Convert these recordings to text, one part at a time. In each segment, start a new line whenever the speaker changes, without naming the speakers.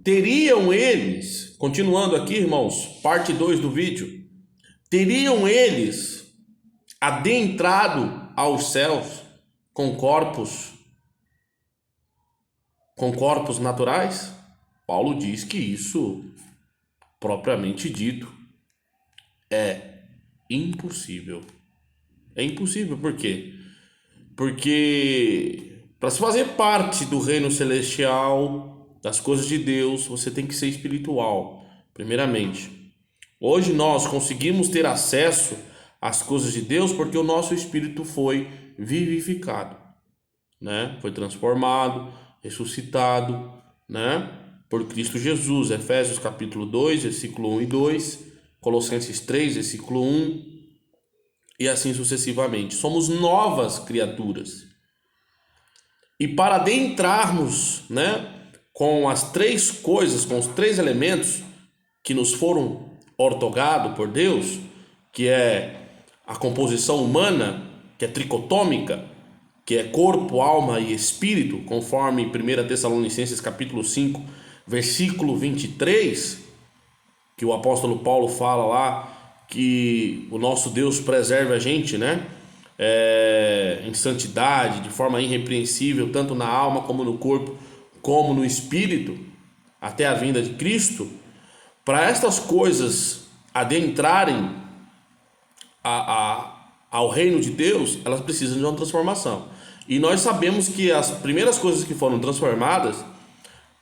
teriam eles, continuando aqui, irmãos, parte 2 do vídeo, teriam eles adentrado aos céus com corpos naturais? Paulo diz que isso, propriamente dito, é impossível. É impossível, por quê? Porque para se fazer parte do reino celestial, das coisas de Deus, você tem que ser espiritual, primeiramente. Hoje nós conseguimos ter acesso às coisas de Deus porque o nosso espírito foi vivificado, né? Foi transformado, ressuscitado, né? Por Cristo Jesus. Efésios capítulo 2, versículo 1 e 2, Colossenses 3, versículo 1, e assim sucessivamente. Somos novas criaturas. E para adentrarmos, né, com as três coisas, com os três elementos que nos foram ortogados por Deus, que é a composição humana, que é tricotômica, que é corpo, alma e espírito, conforme 1 Tessalonicenses capítulo 5, versículo 23, que o apóstolo Paulo fala lá que o nosso Deus preserve a gente, né? Em santidade, de forma irrepreensível, tanto na alma como no corpo, como no espírito, até a vinda de Cristo. Para estas coisas adentrarem ao reino de Deus, elas precisam de uma transformação. E nós sabemos que as primeiras coisas que foram transformadas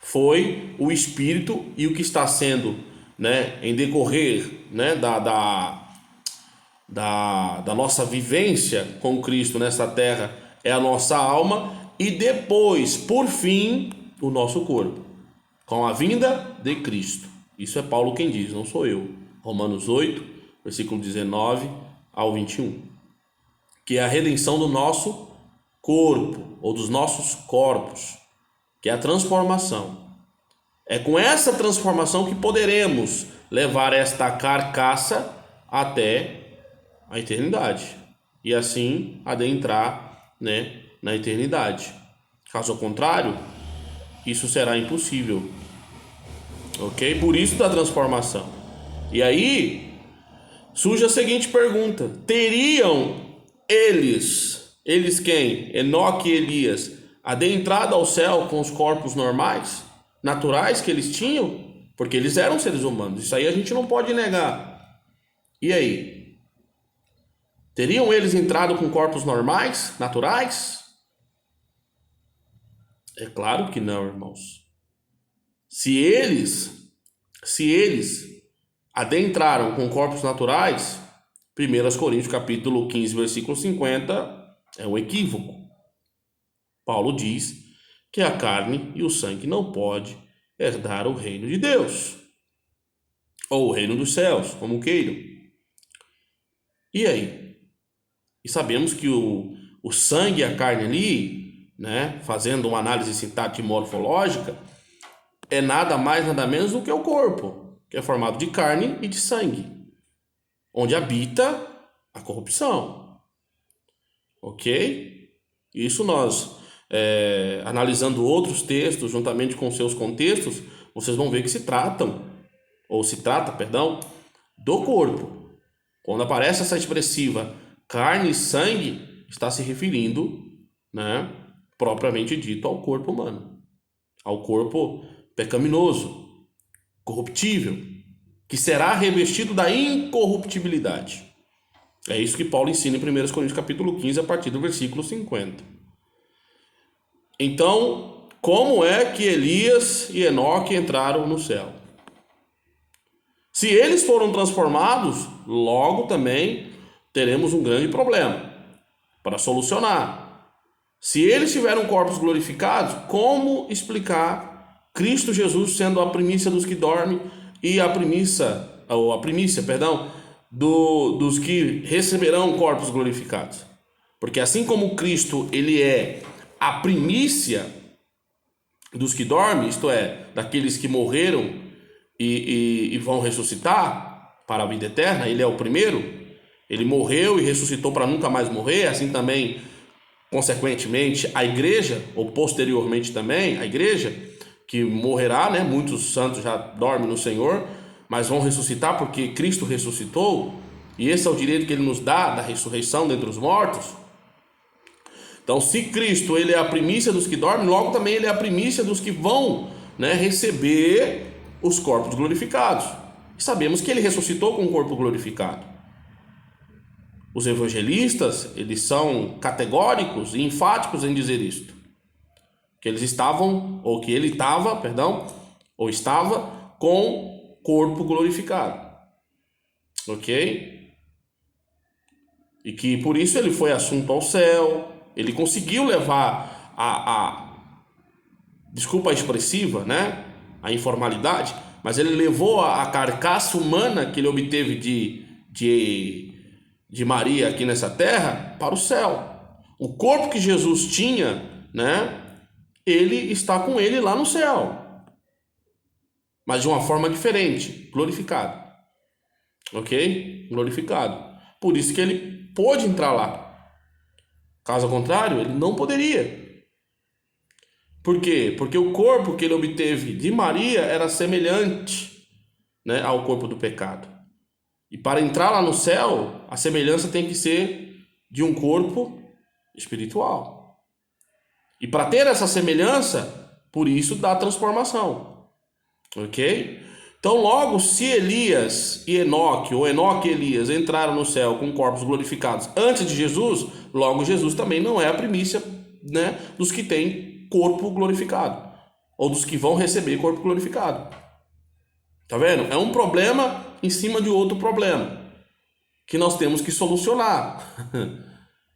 foi o espírito, e o que está sendo, né, em decorrer, né, da nossa vivência com Cristo nessa terra é a nossa alma, e depois, por fim, o nosso corpo, com a vinda de Cristo. Isso é Paulo quem diz, não sou eu. Romanos 8, versículo 19 ao 21. Que é a redenção do nosso corpo, ou dos nossos corpos, que é a transformação. É com essa transformação que poderemos levar esta carcaça até a eternidade, e assim adentrar, né, na eternidade. Caso contrário, isso será impossível. Ok? Por isso da transformação. E aí surge a seguinte pergunta: teriam eles quem? Enoque e Elias, adentrado ao céu com os corpos normais, naturais que eles tinham? Porque eles eram seres humanos, isso aí a gente não pode negar. E aí? Teriam eles entrado com corpos normais, naturais? É claro que não, irmãos. Se eles adentraram com corpos naturais, 1 Coríntios capítulo 15, versículo 50, é um equívoco. Paulo diz que a carne e o sangue não pode herdar o reino de Deus, ou o reino dos céus, como queiram. E aí? E sabemos que o sangue e a carne ali, né, fazendo uma análise sintática e morfológica, é nada mais, nada menos do que o corpo, que é formado de carne e de sangue, onde habita a corrupção. Ok? Isso nós, analisando outros textos, juntamente com seus contextos, vocês vão ver que se trata, perdão, do corpo. Quando aparece essa expressiva carne e sangue, está se referindo, né, propriamente dito, ao corpo humano, ao corpo pecaminoso, corruptível, que será revestido da incorruptibilidade. É isso que Paulo ensina em 1 Coríntios capítulo 15, a partir do versículo 50. Então, como é que Elias e Enoque entraram no céu? Se eles foram transformados, logo também teremos um grande problema para solucionar. Se eles tiveram corpos glorificados, como explicar Cristo Jesus sendo a primícia dos que dormem e a primícia, dos que receberão corpos glorificados? Porque assim como Cristo ele é a primícia dos que dormem, isto é, daqueles que morreram e vão ressuscitar para a vida eterna, ele é o primeiro. Ele morreu e ressuscitou para nunca mais morrer, assim também, consequentemente, a igreja, ou posteriormente também, a igreja, que morrerá, né? Muitos santos já dormem no Senhor, mas vão ressuscitar porque Cristo ressuscitou, e esse é o direito que ele nos dá da ressurreição dentre os mortos. Então, se Cristo ele é a primícia dos que dormem, logo também ele é a primícia dos que vão, né, receber os corpos glorificados. E sabemos que ele ressuscitou com um corpo glorificado. Os evangelistas, eles são categóricos e enfáticos em dizer isto. Que eles estavam, ou que ele estava, perdão, ou estava com corpo glorificado. Ok? E que por isso ele foi assunto ao céu. Ele conseguiu levar desculpa a expressiva, né? A informalidade, mas ele levou a carcaça humana que ele obteve de Maria aqui nessa terra para o céu. O corpo que Jesus tinha, né? Ele está com ele lá no céu, mas de uma forma diferente, glorificado. Ok? Glorificado. Por isso que ele pôde entrar lá. Caso contrário, ele não poderia. Por quê? Porque o corpo que ele obteve de Maria era semelhante, né, ao corpo do pecado. E para entrar lá no céu, a semelhança tem que ser de um corpo espiritual. E para ter essa semelhança, por isso dá a transformação. Ok? Então, logo, se Elias e Enoque, ou Enoque e Elias, entraram no céu com corpos glorificados antes de Jesus, logo Jesus também não é a primícia, né, dos que têm corpo glorificado, ou dos que vão receber corpo glorificado. Tá vendo? É um problema em cima de outro problema que nós temos que solucionar.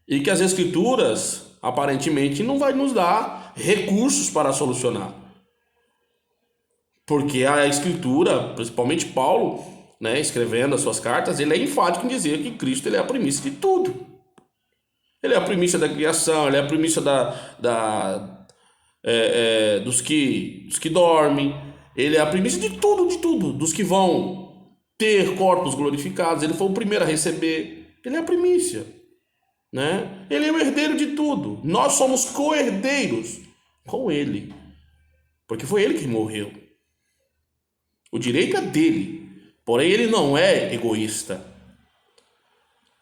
E que as Escrituras, aparentemente, não vai nos dar recursos para solucionar. Porque a Escritura, principalmente Paulo, né, escrevendo as suas cartas, ele é enfático em dizer que Cristo ele é a primícia de tudo. Ele é a primícia da criação, ele é a primícia dos que dormem, ele é a primícia de tudo, dos que vão ter corpos glorificados, ele foi o primeiro a receber, ele é a primícia, né? Ele é o herdeiro de tudo, nós somos co-herdeiros com ele, porque foi ele que morreu. O direito é dele, porém ele não é egoísta.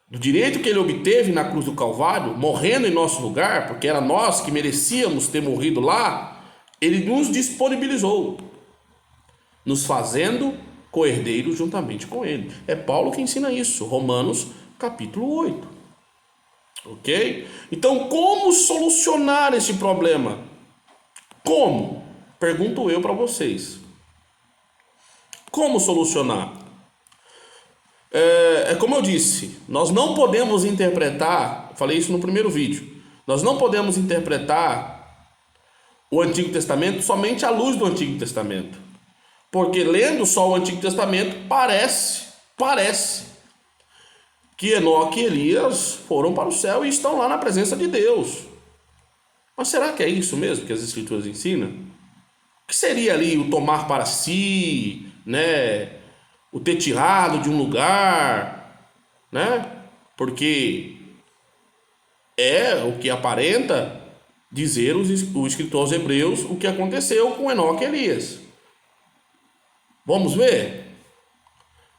Do direito que ele obteve na cruz do Calvário, morrendo em nosso lugar, porque era nós que merecíamos ter morrido lá, ele nos disponibilizou, nos fazendo co-herdeiros juntamente com ele. É Paulo que ensina isso, Romanos capítulo 8. Ok? Então, como solucionar esse problema? Como? Pergunto eu para vocês. Como solucionar? É como eu disse, nós não podemos interpretar, falei isso no primeiro vídeo, nós não podemos interpretar o Antigo Testamento somente à luz do Antigo Testamento. Porque lendo só o Antigo Testamento, parece que Enoque e Elias foram para o céu e estão lá na presença de Deus. Mas será que é isso mesmo que as Escrituras ensinam? O que seria ali o tomar para si, né? O ter tirado de um lugar, né? Porque é o que aparenta dizer o escritor aos Hebreus o que aconteceu com Enoque e Elias. Vamos ver?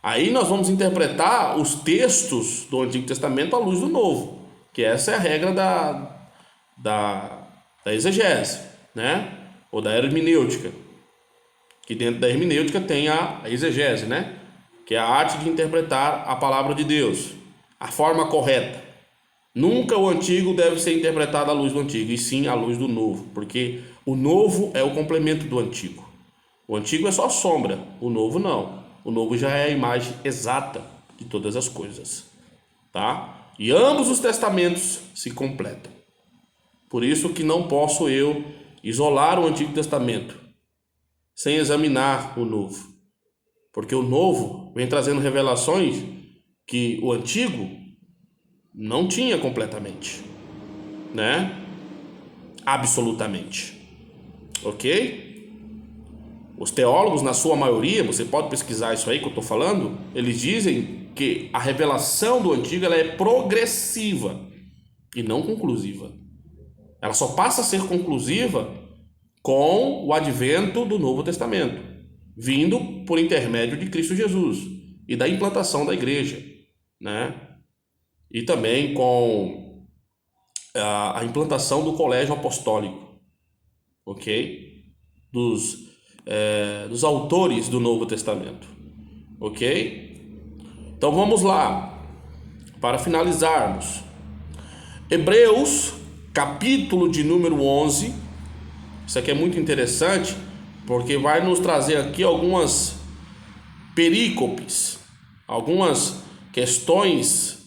Aí nós vamos interpretar os textos do Antigo Testamento à luz do Novo, que essa é a regra da exegese, né? Ou da hermenêutica, que dentro da hermenêutica tem a exegese, né? Que é a arte de interpretar a palavra de Deus, a forma correta. Nunca o antigo deve ser interpretado à luz do antigo, e sim à luz do novo, porque o novo é o complemento do antigo. O antigo é só a sombra, o novo não. O novo já é a imagem exata de todas as coisas, tá? E ambos os testamentos se completam. Por isso que não posso eu isolar o Antigo Testamento sem examinar o Novo. Porque o Novo vem trazendo revelações que o Antigo não tinha completamente, né? Absolutamente. Ok? Os teólogos, na sua maioria, você pode pesquisar isso aí que eu estou falando, eles dizem que a revelação do Antigo ela é progressiva e não conclusiva. Ela só passa a ser conclusiva com o advento do Novo Testamento, vindo por intermédio de Cristo Jesus e da implantação da igreja, né? E também com a implantação do colégio apostólico, ok? Dos autores do Novo Testamento, ok? Então vamos lá, para finalizarmos. Hebreus, capítulo de número 11. Isso aqui é muito interessante, porque vai nos trazer aqui algumas perícopes, algumas questões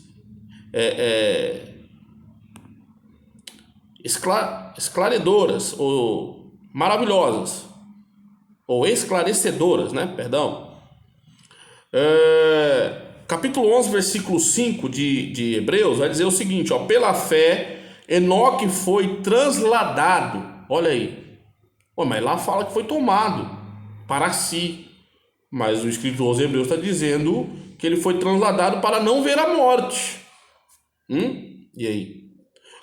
esclarecedoras ou maravilhosas, ou esclarecedoras, né? Perdão. Capítulo 11, versículo 5 de Hebreus, vai dizer o seguinte, ó: pela fé, Enoque foi transladado. Olha aí. Mas lá fala que foi tomado para si. Mas o escritor aos Hebreus está dizendo que ele foi transladado para não ver a morte. E aí?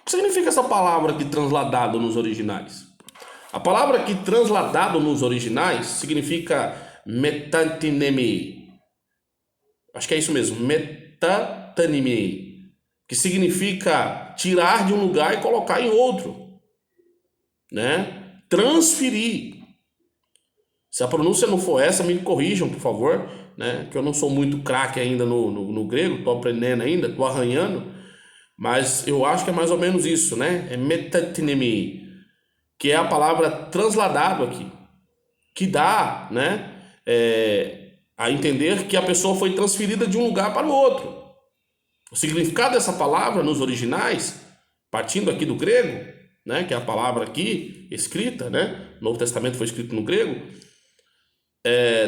O que significa essa palavra aqui, transladado, nos originais? A palavra aqui, transladado, nos originais, significa metatanime. Acho que é isso mesmo, metatanime, que significa tirar de um lugar e colocar em outro, né? Transferir. Se a pronúncia não for essa, me corrijam, por favor, né? Que eu não sou muito craque ainda no grego, estou aprendendo ainda, estou arranhando, mas eu acho que é mais ou menos isso, né? É metatinemi, que é a palavra transladado aqui, que dá, né, a entender que a pessoa foi transferida de um lugar para o outro. O significado dessa palavra nos originais, partindo aqui do grego, né, que é a palavra aqui escrita, né? O Novo Testamento foi escrito no grego.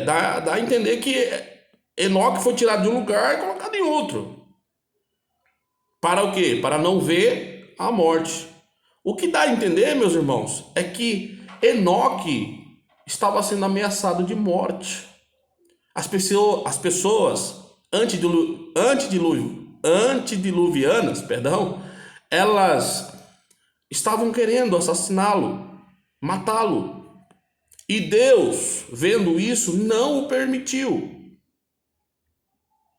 Dá a entender que Enoque foi tirado de um lugar e colocado em outro. Para o quê? Para não ver a morte. O que dá a entender, meus irmãos, é que Enoque estava sendo ameaçado de morte. As pessoas antediluvianas, perdão, elas estavam querendo assassiná-lo, matá-lo. E Deus, vendo isso, não o permitiu,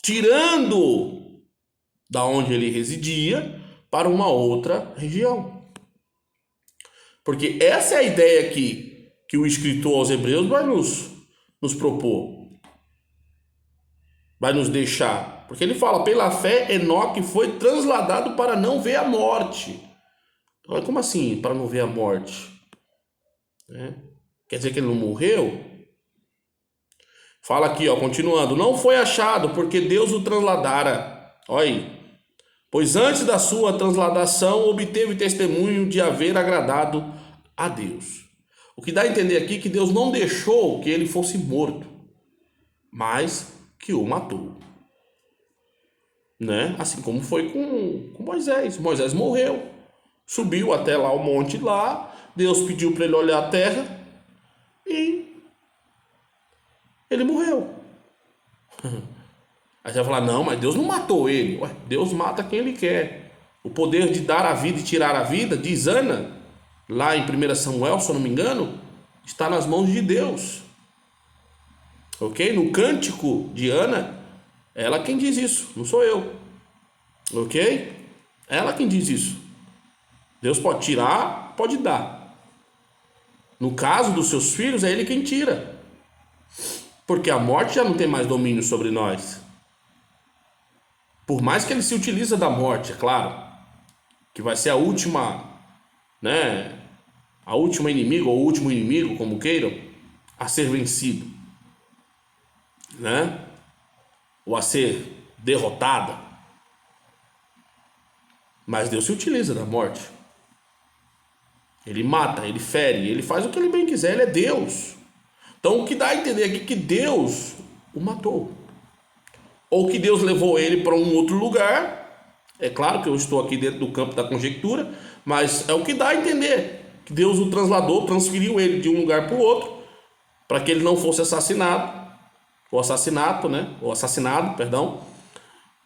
tirando da onde ele residia para uma outra região. Porque essa é a ideia que o escritor aos Hebreus vai nos propor, vai nos deixar. Porque ele fala, pela fé, Enoque foi transladado para não ver a morte. Olha, como assim, para não ver a morte? Quer dizer que ele não morreu? Fala aqui, ó, continuando. Não foi achado, porque Deus o transladara. Olha aí. Pois antes da sua transladação, obteve testemunho de haver agradado a Deus. O que dá a entender aqui é que Deus não deixou que ele fosse morto, mas que o matou. Né? Assim como foi com Moisés. Moisés morreu, subiu até lá o monte lá, Deus pediu para ele olhar a terra e ele morreu. Aí você vai falar, não, mas Deus não matou ele. Ué, Deus mata quem ele quer. O poder de dar a vida e tirar a vida, diz Ana, lá em 1 Samuel, se eu não me engano, está nas mãos de Deus. Ok? No cântico de Ana, ela quem diz isso, não sou eu. Ok? Ela quem diz isso. Deus pode tirar, pode dar. No caso dos seus filhos, é ele quem tira. Porque a morte já não tem mais domínio sobre nós. Por mais que ele se utiliza da morte, é claro, que vai ser a última, né, a última inimigo ou o último inimigo, como queiram, a ser vencido, né, ou a ser derrotada. Mas Deus se utiliza da morte. Ele mata, ele fere, ele faz o que ele bem quiser, ele é Deus. Então o que dá a entender aqui é que Deus o matou. Ou que Deus levou ele para um outro lugar. É claro que eu estou aqui dentro do campo da conjectura, mas é o que dá a entender. Que Deus o transladou, transferiu ele de um lugar para o outro, para que ele não fosse assassinado, perdão,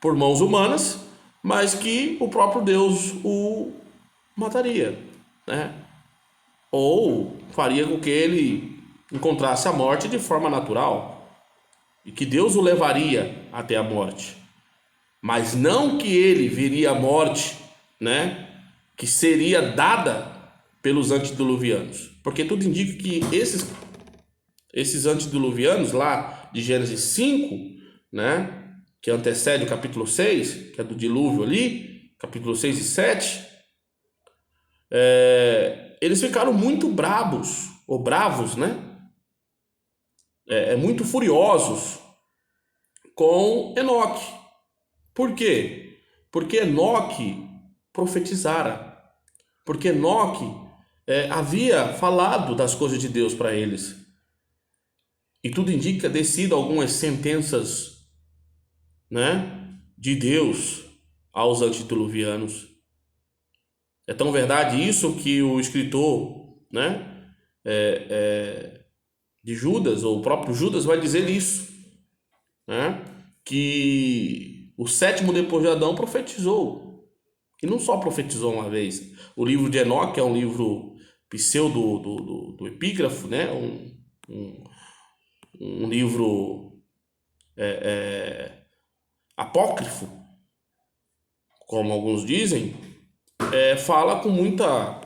por mãos humanas, mas que o próprio Deus o mataria, né? ou faria com que ele encontrasse a morte de forma natural e que Deus o levaria até a morte, mas não que ele viria a morte, né, que seria dada pelos antediluvianos, porque tudo indica que esses antediluvianos lá de Gênesis 5, né, que antecede o capítulo 6, que é do dilúvio ali, capítulo 6 e 7, eles ficaram muito brabos, ou bravos, né, muito furiosos com Enoque. Por quê? Porque Enoque profetizara, porque Enoque havia falado das coisas de Deus para eles, e tudo indica descido algumas sentenças, né, de Deus aos antediluvianos. É tão verdade isso que o escritor, né, de Judas, ou o próprio Judas vai dizer isso, né, que o sétimo depois de Adão profetizou, e não só profetizou uma vez. O livro de Enoque é um livro pseudo do epígrafo, né, um livro apócrifo, como alguns dizem, fala com muita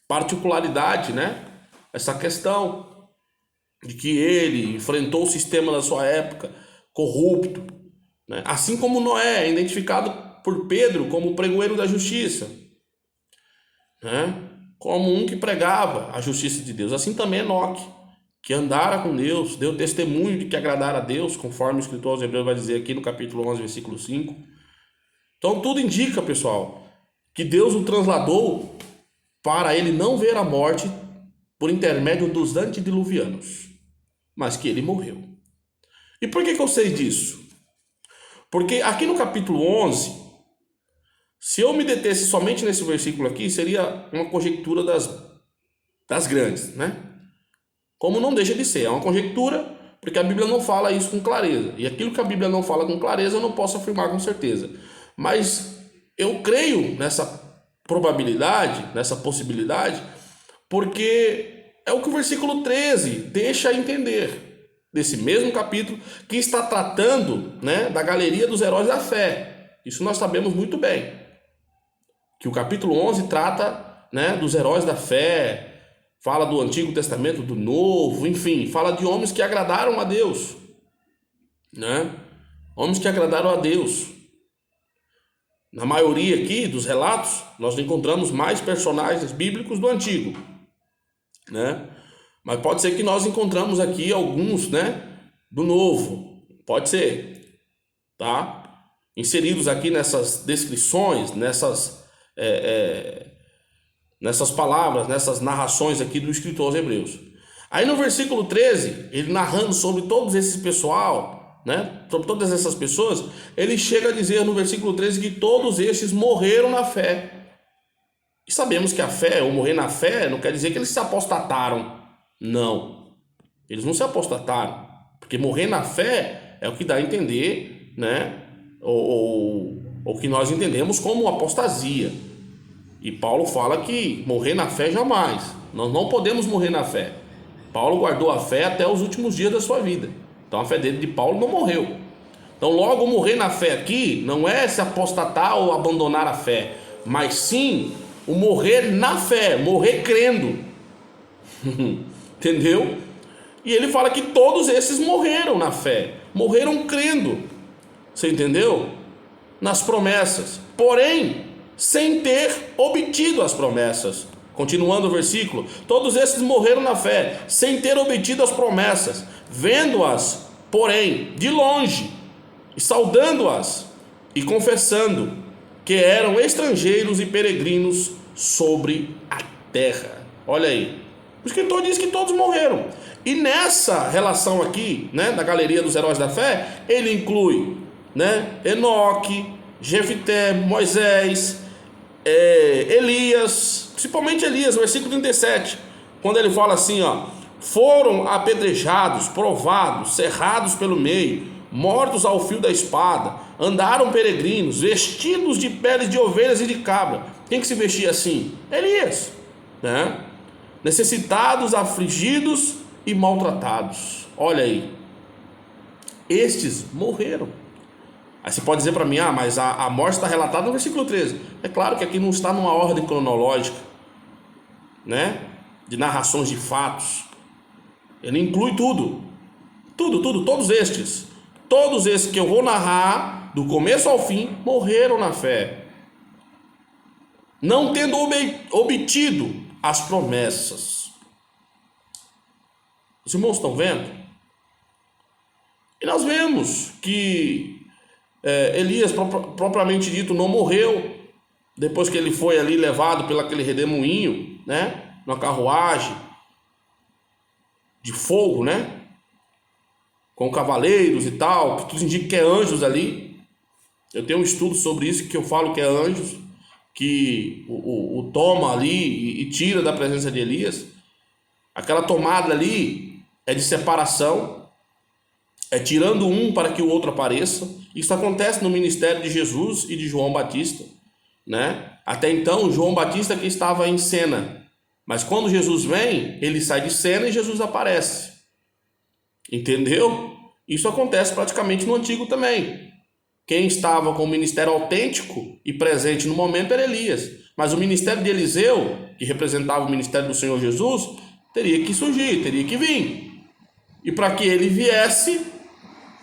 particularidade, né, essa questão de que ele enfrentou o sistema da sua época corrupto, né, assim como Noé é identificado por Pedro como o pregoeiro da justiça, né, como um que pregava a justiça de Deus. Assim também Enoque, que andara com Deus, deu testemunho de que agradara a Deus, conforme o escritor aos Hebreus vai dizer aqui no capítulo 11, versículo 5. Então tudo indica, pessoal, que Deus o transladou para ele não ver a morte por intermédio dos antediluvianos, mas que ele morreu. E por que eu sei disso? Porque aqui no capítulo 11, se eu me detesse somente nesse versículo aqui, seria uma conjectura das grandes, né? Como não deixa de ser, é uma conjectura, porque a Bíblia não fala isso com clareza. E aquilo que a Bíblia não fala com clareza, eu não posso afirmar com certeza. Mas eu creio nessa probabilidade, nessa possibilidade, porque é o que o versículo 13 deixa entender, desse mesmo capítulo, que está tratando, né, da galeria dos heróis da fé. Isso nós sabemos muito bem, que o capítulo 11 trata, né, dos heróis da fé, fala do Antigo Testamento, do Novo, enfim, fala de homens que agradaram a Deus, né? Homens que agradaram a Deus. Na maioria aqui dos relatos, nós encontramos mais personagens bíblicos do Antigo, né? Mas pode ser que nós encontramos aqui alguns, né, do Novo, pode ser, tá? Inseridos aqui nessas descrições, nessas palavras, nessas narrações aqui do escritor aos Hebreus. Aí no versículo 13, ele narrando sobre todos esses pessoal, né, sobre todas essas pessoas, ele chega a dizer no versículo 13 que todos estes morreram na fé. E sabemos que a fé, ou morrer na fé, não quer dizer que eles se apostataram. Não, eles não se apostataram, porque morrer na fé é o que dá a entender, né, ou que nós entendemos como apostasia. E Paulo fala que morrer na fé jamais. Nós não podemos morrer na fé. Paulo guardou a fé até os últimos dias da sua vida. Então a fé dele de Paulo não morreu. Então logo morrer na fé aqui não é se apostatar ou abandonar a fé, mas sim o morrer na fé, morrer crendo. Entendeu? E ele fala que todos esses morreram na fé, morreram crendo. Você entendeu? Nas promessas. Porém, sem ter obtido as promessas. Continuando o versículo, todos esses morreram na fé, sem ter obtido as promessas, vendo-as, porém, de longe, e saudando-as, e confessando que eram estrangeiros e peregrinos sobre a terra. Olha aí, o escritor diz que todos morreram. E nessa relação aqui, né, da galeria dos heróis da fé, ele inclui, né, Enoque, Jefité, Moisés, Elias, principalmente Elias, versículo 37, quando ele fala assim, ó, foram apedrejados, provados, cerrados pelo meio, mortos ao fio da espada, andaram peregrinos, vestidos de peles de ovelhas e de cabra. Quem que se vestia assim? Elias, né? necessitados, afligidos e maltratados. Olha aí, estes morreram. Aí você pode dizer para mim, mas a morte está relatada no versículo 13. É claro que aqui não está numa ordem cronológica, né, de narrações de fatos. Ele inclui tudo, todos estes que eu vou narrar, do começo ao fim, morreram na fé, não tendo obtido as promessas. Os irmãos estão vendo? E nós vemos que Elias, propriamente dito, não morreu depois que ele foi ali levado pelo aquele redemoinho, né, numa carruagem de fogo, né, com cavaleiros e tal, que tudo indica que é anjos ali. Eu tenho um estudo sobre isso que eu falo que é anjos, que o toma ali e tira da presença de Elias. Aquela tomada ali é de separação, é tirando um para que o outro apareça. Isso acontece no ministério de Jesus e de João Batista, né? Até então, João Batista que estava em cena, mas quando Jesus vem, ele sai de cena e Jesus aparece. Entendeu? Isso acontece praticamente no Antigo também. Quem estava com o ministério autêntico e presente no momento era Elias, mas o ministério de Eliseu, que representava o ministério do Senhor Jesus, teria que surgir, teria que vir. E para que ele viesse,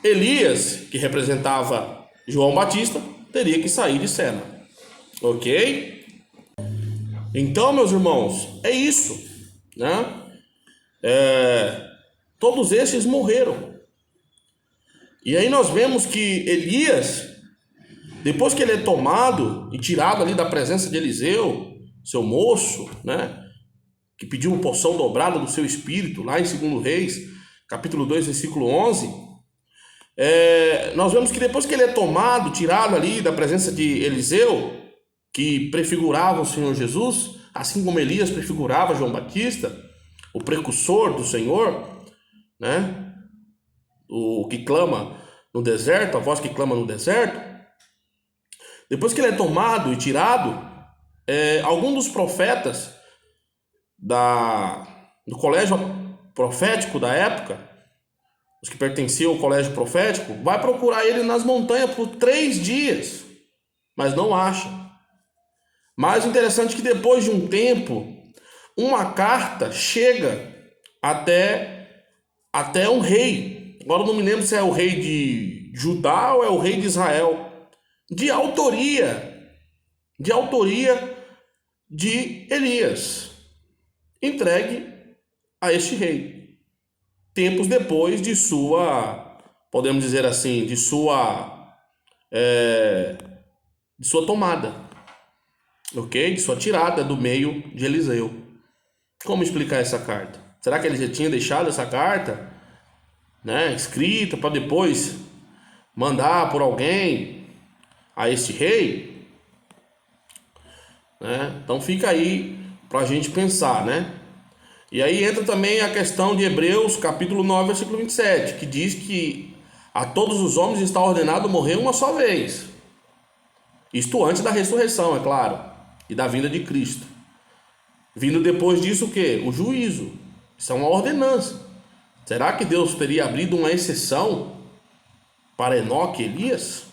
Elias, que representava João Batista, teria que sair de cena. Ok? Então, meus irmãos, é isso, né? Todos esses morreram. E aí nós vemos que Elias, depois que ele é tomado e tirado ali da presença de Eliseu, seu moço, né, que pediu uma porção dobrada do seu espírito, lá em 2 Reis, capítulo 2, versículo 11, nós vemos que depois que ele é tomado, tirado ali da presença de Eliseu, que prefigurava o Senhor Jesus, assim como Elias prefigurava João Batista, o precursor do Senhor, né, o que clama no deserto, a voz que clama no deserto. Depois que ele é tomado e tirado, algum dos profetas do colégio profético da época, os que pertenciam ao colégio profético, vai procurar ele nas montanhas por 3 dias, mas não acha. Mais interessante é que depois de um tempo, uma carta chega até um rei. Agora eu não me lembro se é o rei de Judá ou é o rei de Israel, de autoria de Elias, entregue a este rei, tempos depois de sua, podemos dizer assim, de sua tomada, ok? De sua tirada do meio de Eliseu. Como explicar essa carta? Será que ele já tinha deixado essa carta, né, escrita para depois mandar por alguém a esse rei, né? Então fica aí para a gente pensar, né? E aí entra também a questão de Hebreus capítulo 9, versículo 27, que diz que a todos os homens está ordenado morrer uma só vez, isto antes da ressurreição, é claro, e da vinda de Cristo. Vindo depois disso o quê? O juízo. Isso é uma ordenança. Será que Deus teria abrido uma exceção para Enoque e Elias?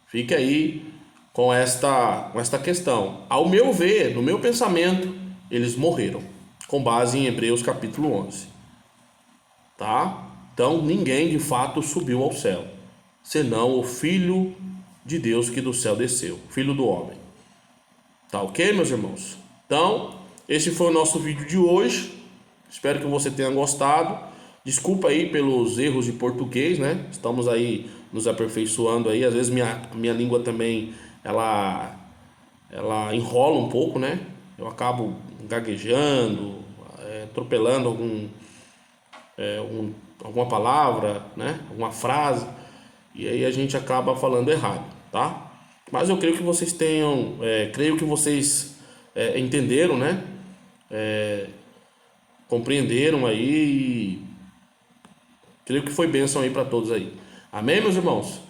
Fique aí com esta questão. Ao meu ver, no meu pensamento, eles morreram, com base em Hebreus capítulo 11. Tá? Então, ninguém de fato subiu ao céu, senão o Filho de Deus que do céu desceu, Filho do homem. Tá ok, meus irmãos? Então, esse foi o nosso vídeo de hoje. Espero que você tenha gostado. Desculpa aí pelos erros de português, né? Estamos aí nos aperfeiçoando aí. Às vezes minha língua também ela enrola um pouco, né? Eu acabo gaguejando, atropelando alguma palavra, né? Alguma frase, e aí a gente acaba falando errado, tá? Mas eu creio que vocês entenderam, né? Compreenderam aí e creio que foi bênção aí para todos aí. Amém, meus irmãos?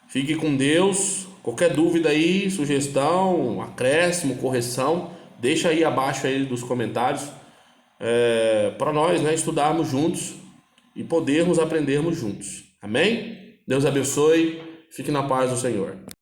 Fique com Deus. Qualquer dúvida aí, sugestão, acréscimo, correção, Deixa aí abaixo aí dos comentários para nós, né, estudarmos juntos e podermos aprendermos juntos. Amém? Deus abençoe. Fique na paz do Senhor.